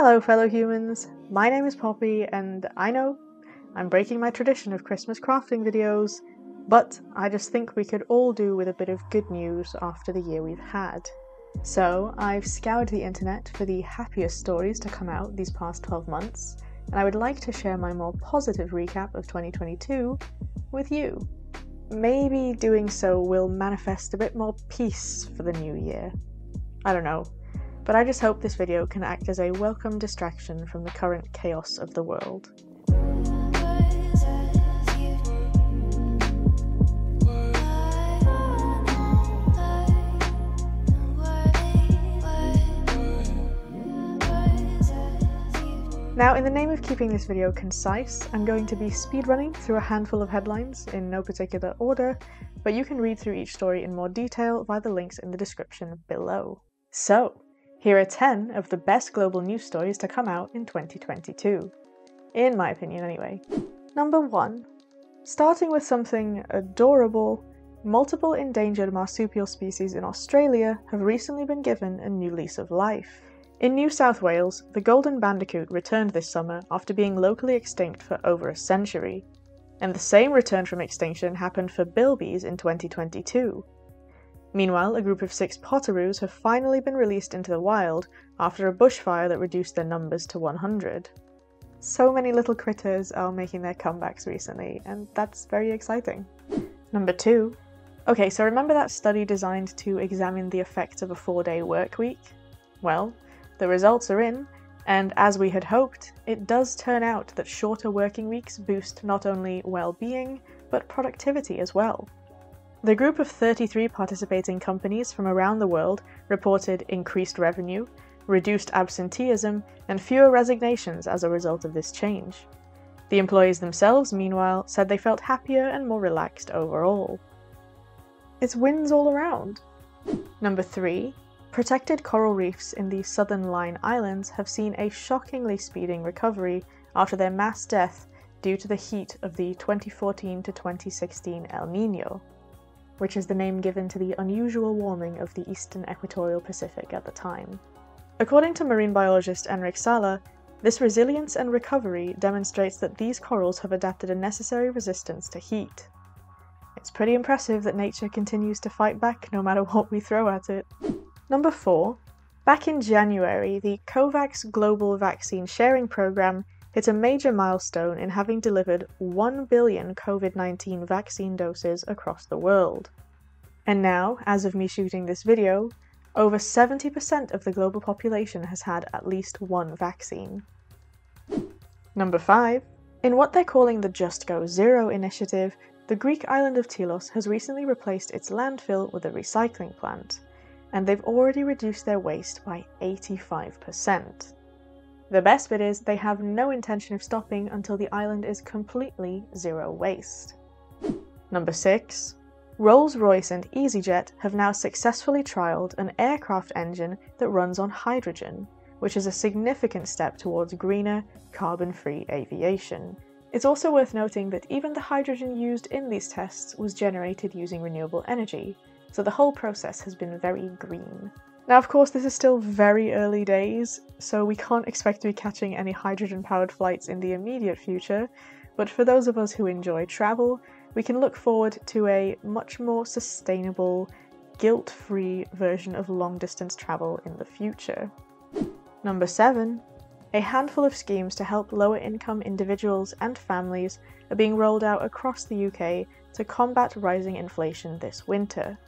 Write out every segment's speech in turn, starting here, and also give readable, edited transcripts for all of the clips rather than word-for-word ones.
Hello fellow humans, my name is Poppy and I know I'm breaking my tradition of Christmas crafting videos, but I just think we could all do with a bit of good news after the year we've had. So I've scoured the internet for the happiest stories to come out these past 12 months, and I would like to share my more positive recap of 2022 with you. Maybe doing so will manifest a bit more peace for the new year. I don't know. But I just hope this video can act as a welcome distraction from the current chaos of the world. Now, in the name of keeping this video concise, I'm going to be speedrunning through a handful of headlines in no particular order, but you can read through each story in more detail via the links in the description below. So, here are 10 of the best global news stories to come out in 2022. In my opinion, anyway. Number 1. Starting with something adorable, multiple endangered marsupial species in Australia have recently been given a new lease of life. In New South Wales, the golden bandicoot returned this summer after being locally extinct for over a century. And the same return from extinction happened for bilbies in 2022. Meanwhile, a group of 6 potoroos have finally been released into the wild after a bushfire that reduced their numbers to 100. So many little critters are making their comebacks recently, and that's very exciting. Number 2. Okay, so remember that study designed to examine the effects of a 4-day work week? Well, the results are in, and as we had hoped, it does turn out that shorter working weeks boost not only well-being, but productivity as well. The group of 33 participating companies from around the world reported increased revenue, reduced absenteeism, and fewer resignations as a result of this change. The employees themselves, meanwhile, said they felt happier and more relaxed overall. It's wins all around. Number 3. Protected coral reefs in the Southern Line Islands have seen a shockingly speeding recovery after their mass death due to the heat of the 2014 to 2016 El Niño, which is the name given to the unusual warming of the eastern equatorial Pacific at the time. According to marine biologist Enric Sala, this resilience and recovery demonstrates that these corals have adapted a necessary resistance to heat. It's pretty impressive that nature continues to fight back no matter what we throw at it. Number 4. Back in January, the COVAX Global Vaccine Sharing Program hit a major milestone in having delivered 1 billion COVID-19 vaccine doses across the world. And now, as of me shooting this video, over 70% of the global population has had at least one vaccine. Number 5. In what they're calling the Just Go Zero initiative, the Greek island of Tilos has recently replaced its landfill with a recycling plant, and they've already reduced their waste by 85%. The best bit is they have no intention of stopping until the island is completely zero waste. Number 6. Rolls-Royce and EasyJet have now successfully trialled an aircraft engine that runs on hydrogen, which is a significant step towards greener, carbon-free aviation. It's also worth noting that even the hydrogen used in these tests was generated using renewable energy, so the whole process has been very green. Now, of course, this is still very early days, so we can't expect to be catching any hydrogen-powered flights in the immediate future, but for those of us who enjoy travel, we can look forward to a much more sustainable, guilt-free version of long-distance travel in the future. Number 7. A handful of schemes to help lower-income individuals and families are being rolled out across the UK to combat rising inflation this winter.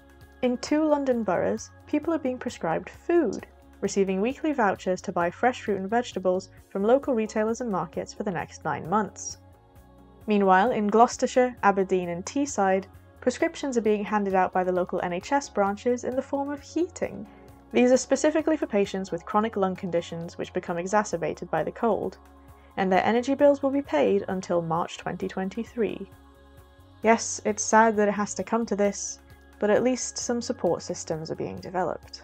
In 2 London boroughs, people are being prescribed food, receiving weekly vouchers to buy fresh fruit and vegetables from local retailers and markets for the next 9 months. Meanwhile, in Gloucestershire, Aberdeen and Teesside, prescriptions are being handed out by the local NHS branches in the form of heating. These are specifically for patients with chronic lung conditions which become exacerbated by the cold, and their energy bills will be paid until March 2023. Yes, it's sad that it has to come to this, but at least some support systems are being developed.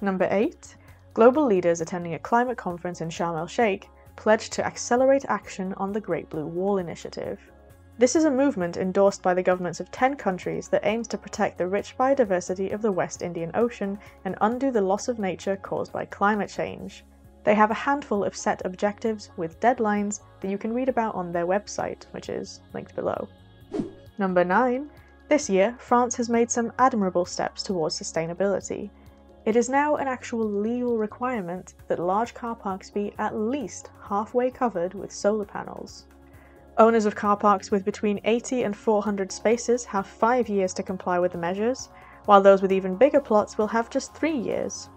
Number 8. Global leaders attending a climate conference in Sharm el-Sheikh pledged to accelerate action on the Great Blue Wall initiative. This is a movement endorsed by the governments of 10 countries that aims to protect the rich biodiversity of the West Indian Ocean and undo the loss of nature caused by climate change. They have a handful of set objectives with deadlines that you can read about on their website, which is linked below. Number 9. This year, France has made some admirable steps towards sustainability. It is now an actual legal requirement that large car parks be at least halfway covered with solar panels. Owners of car parks with between 80 and 400 spaces have 5 years to comply with the measures, while those with even bigger plots will have just 3 years.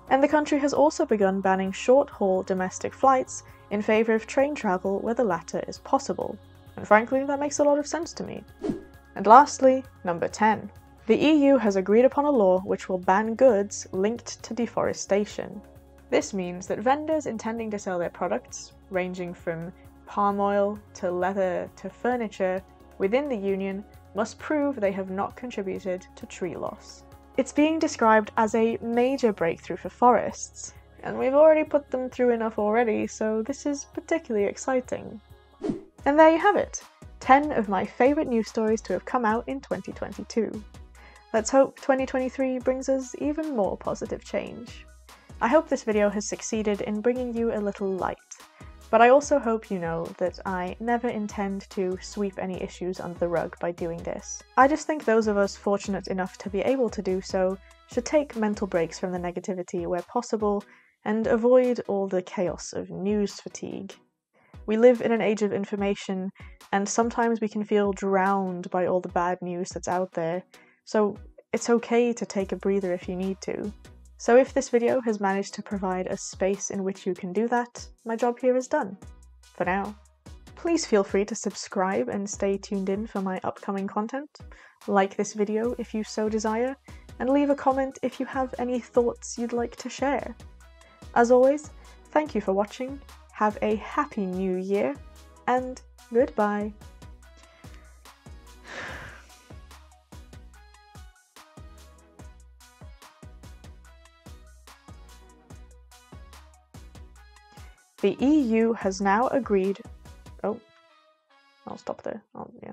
And the country has also begun banning short-haul domestic flights in favour of train travel where the latter is possible. And frankly, that makes a lot of sense to me. And lastly, number 10. The EU has agreed upon a law which will ban goods linked to deforestation. This means that vendors intending to sell their products, ranging from palm oil to leather to furniture, within the Union must prove they have not contributed to tree loss. It's being described as a major breakthrough for forests, and we've already put them through enough already, so this is particularly exciting. And there you have it, 10 of my favourite news stories to have come out in 2022. Let's hope 2023 brings us even more positive change. I hope this video has succeeded in bringing you a little light, but I also hope you know that I never intend to sweep any issues under the rug by doing this. I just think those of us fortunate enough to be able to do so should take mental breaks from the negativity where possible and avoid all the chaos of news fatigue. We live in an age of information, and sometimes we can feel drowned by all the bad news that's out there, so it's okay to take a breather if you need to. So if this video has managed to provide a space in which you can do that, my job here is done. For now. Please feel free to subscribe and stay tuned in for my upcoming content. Like this video if you so desire, and leave a comment if you have any thoughts you'd like to share. As always, thank you for watching, have a happy new year, and goodbye. The EU has now agreed... Oh, I'll stop there. Yeah.